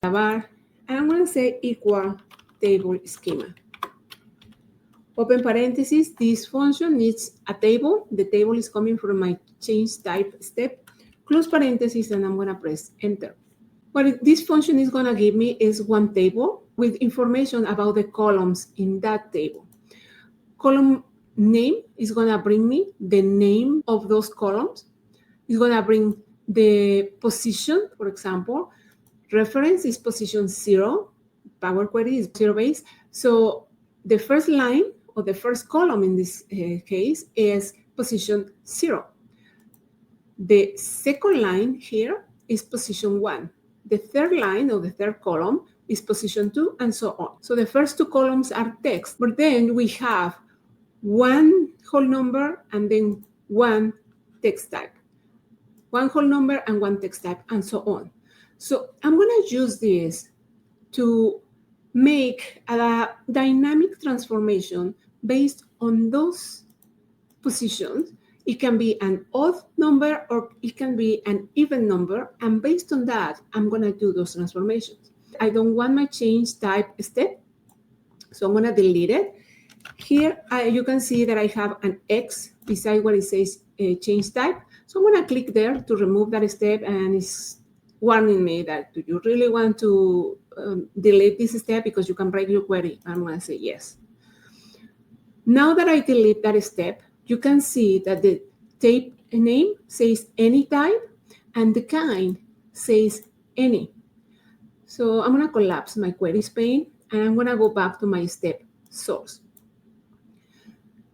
bar, and I'm going to say equal Table.Schema. Open parentheses, this function needs a table. The table is coming from my change type step. Close parentheses, and I'm going to press enter. What this function is going to give me is one table with information about the columns in that table. Column name is going to bring me the name of those columns. It's going to bring the position, for example. Reference is position 0. Power query is 0 base. So the first line or the first column in this case is position 0. The second line here is position 1. The third line or the third column is position 2, and so on. So the first two columns are text, but then we have one whole number and then one text type. One whole number and one text type, and so on. So I'm going to use this to make a dynamic transformation based on those positions. It can be an odd number or it can be an even number. And based on that, I'm going to do those transformations. I don't want my change type step, so I'm going to delete it. Here, you can see that I have an X beside where it says change type. So I'm going to click there to remove that step, and it's warning me that do you really want to delete this step because you can break your query. I'm going to say yes. Now that I delete that step, you can see that the tape name says any type and the kind says any. So I'm going to collapse my queries pane and I'm going to go back to my step source.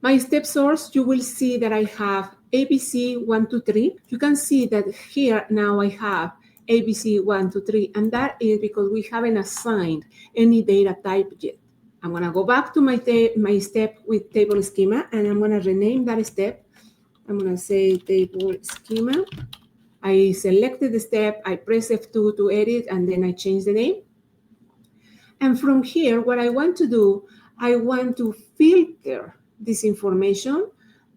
My step source, you will see that I have ABC 1, 2, 3. You can see that here now I have ABC 1, 2, 3, and that is because we haven't assigned any data type yet. I'm going to go back to my step with Table.Schema, and I'm going to rename that step. I'm going to say Table.Schema. I selected the step, I press F2 to edit, and then I change the name. And from here, what I want to do, I want to filter this information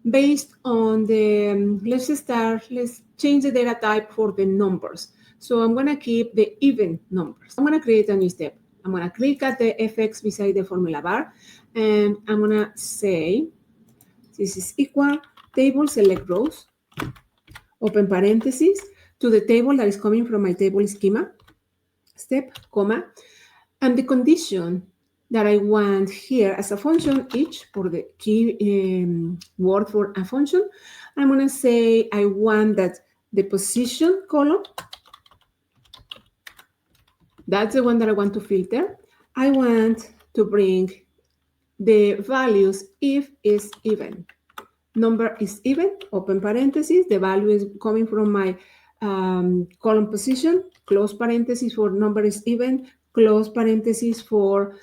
based on the, let's change the data type for the numbers. So I'm going to keep the even numbers. I'm going to create a new step. I'm going to click at the FX beside the formula bar, and I'm going to say, this is equal table select rows, open parentheses, to the table that is coming from my Table.Schema step, comma, and the condition that I want here as a function, each for the key word for a function, I'm going to say I want that the position column, that's the one that I want to filter. I want to bring the values if is even. Number is even, open parentheses, the value is coming from my column position, close parentheses for number is even, close parentheses for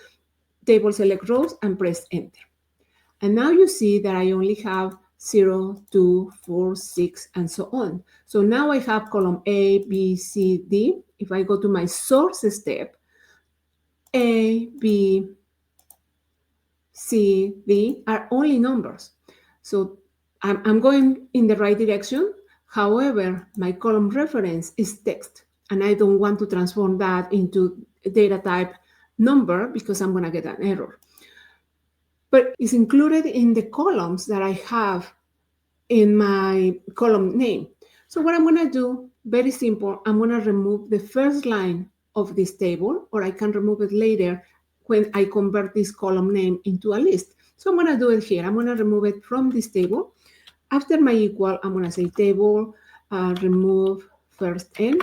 table select rows, and press enter. And now you see that I only have 0, 2, 4, 6, and so on. So now I have column A, B, C, D. If I go to my source step, A, B, C, D are only numbers. So I'm going in the right direction. However, my column reference is text, and I don't want to transform that into data type number because I'm going to get an error. But it's included in the columns that I have in my column name. So what I'm going to do, very simple, I'm going to remove the first line of this table, or I can remove it later when I convert this column name into a list. So I'm going to do it here. I'm going to remove it from this table. After my equal, I'm going to say table, remove first n,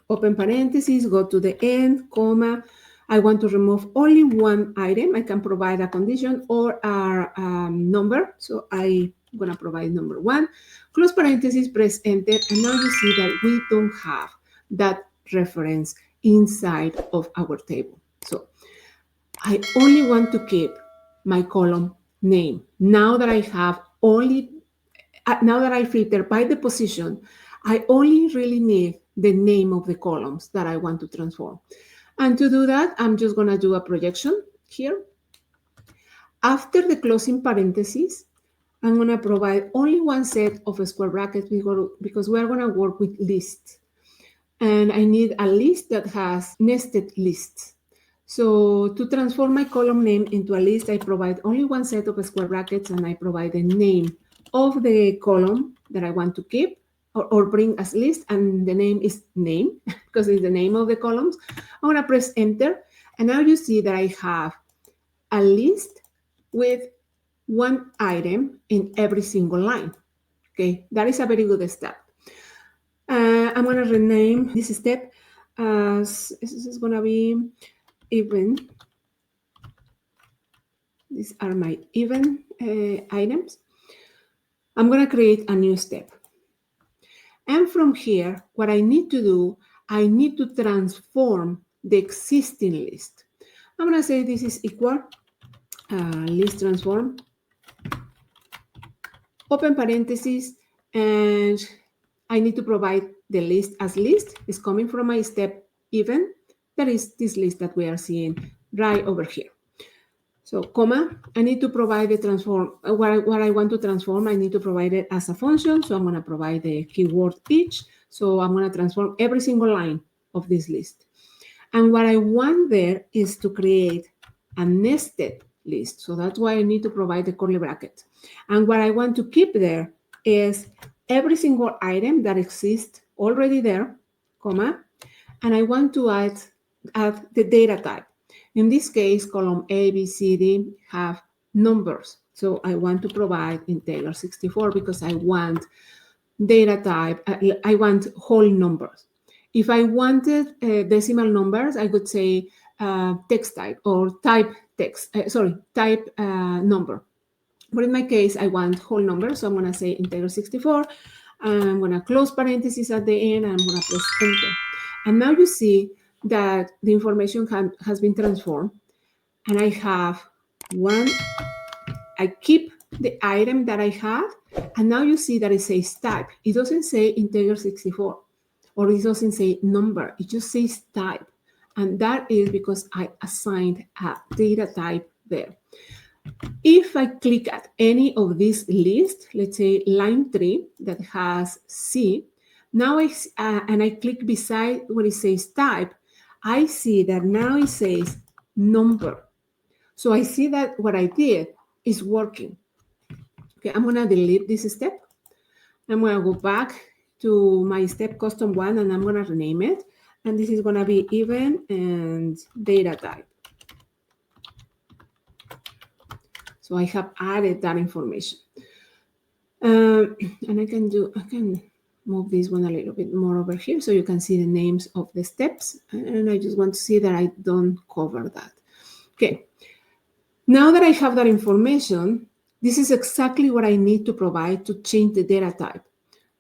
open parentheses, go to the end, comma. I want to remove only one item. I can provide a condition or a number. So I'm going to provide number 1. Close parentheses, press enter. And now you see that we don't have that reference inside of our table. So I only want to keep my column name. Now that I have now that I filter by the position, I only really need the name of the columns that I want to transform. And to do that, I'm just going to do a projection here. After the closing parentheses, I'm going to provide only one set of square brackets because we're going to work with lists. and I need a list that has nested lists. So to transform my column name into a list, I provide only one set of square brackets, and I provide the name of the column that I want to keep or bring as list, and the name is name because it's the name of the columns. I'm going to press enter, and now you see that I have a list with one item in every single line. Okay, that is a very good step. I'm going to rename this step as this is going to be even. These are my even items. I'm going to create a new step. And from here, what I need to do, I need to transform the existing list. I'm going to say this is equal list transform, open parentheses, and I need to provide the list as list. It's coming from my step even. That is this list that we are seeing right over here. So, comma, I need to provide the transform, what I want to transform, I need to provide it as a function. So I'm going to provide the keyword each. So I'm going to transform every single line of this list. And what I want there is to create a nested list. So that's why I need to provide the curly bracket. And what I want to keep there is every single item that exists already there, comma, and I want to add the data type. In this case, column A, B, C, D have numbers. So I want to provide integer 64 because I want data type, I want whole numbers. If I wanted decimal numbers, I could say text type or type text, type number. But in my case, I want whole numbers. So I'm going to say integer 64. I'm going to close parentheses at the end, and I'm going to press enter. And now you see that the information has been transformed, and I have one, I keep the item that I have, and now you see that it says type. It doesn't say integer 64, or it doesn't say number. It just says type. And that is because I assigned a data type there. If I click at any of these lists, let's say line 3 that has C, now and I click beside where it says type, I see that now it says number. So I see that what I did is working. Okay, I'm going to delete this step. I'm going to go back to my step custom one, and I'm going to rename it. And this is going to be even and data type. So I have added that information. And I can move this one a little bit more over here so you can see the names of the steps. And I just want to see that I don't cover that. Okay. Now that I have that information, this is exactly what I need to provide to change the data type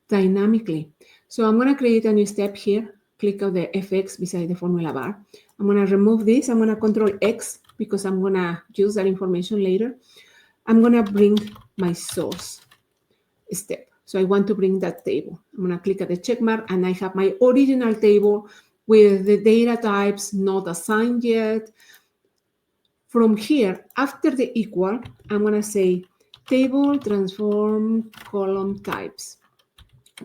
dynamically. So I'm going to create a new step here. Click on the FX beside the formula bar. I'm going to remove this. I'm going to Control X because I'm going to use that information later. I'm going to bring my source step. So I want to bring that table. I'm going to click at the check mark, and I have my original table with the data types not assigned yet. From here, after the equal, I'm going to say table transform column types.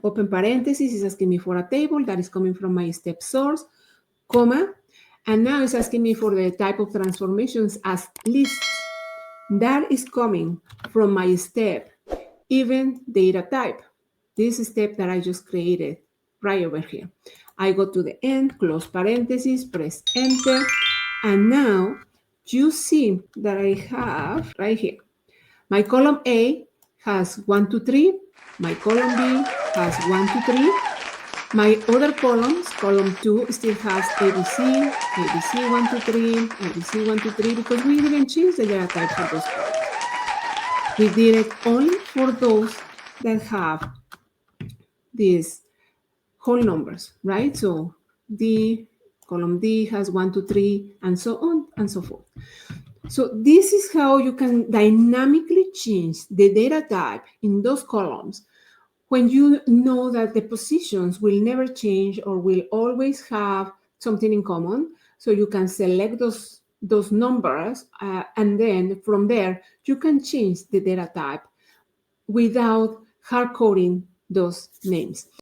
Open parenthesis is asking me for a table that is coming from my step source, comma, and now it's asking me for the type of transformations as lists. That is coming from my step, even data type. This step that I just created right over here. I go to the end, close parenthesis, press enter, and now you see that I have right here. My column A has 1, 2, 3. My column B has 1, 2, 3. My other columns, column 2 still has ABC, ABC 1, 2, 3, ABC 1, 2, 3, because we didn't change the data type for those columns. We did it only for those that have these whole numbers, right? So column D has 1, 2, 3, and so on and so forth. So this is how you can dynamically change the data type in those columns when you know that the positions will never change or will always have something in common. So you can select those numbers, and then from there, you can change the data type without hard coding those names.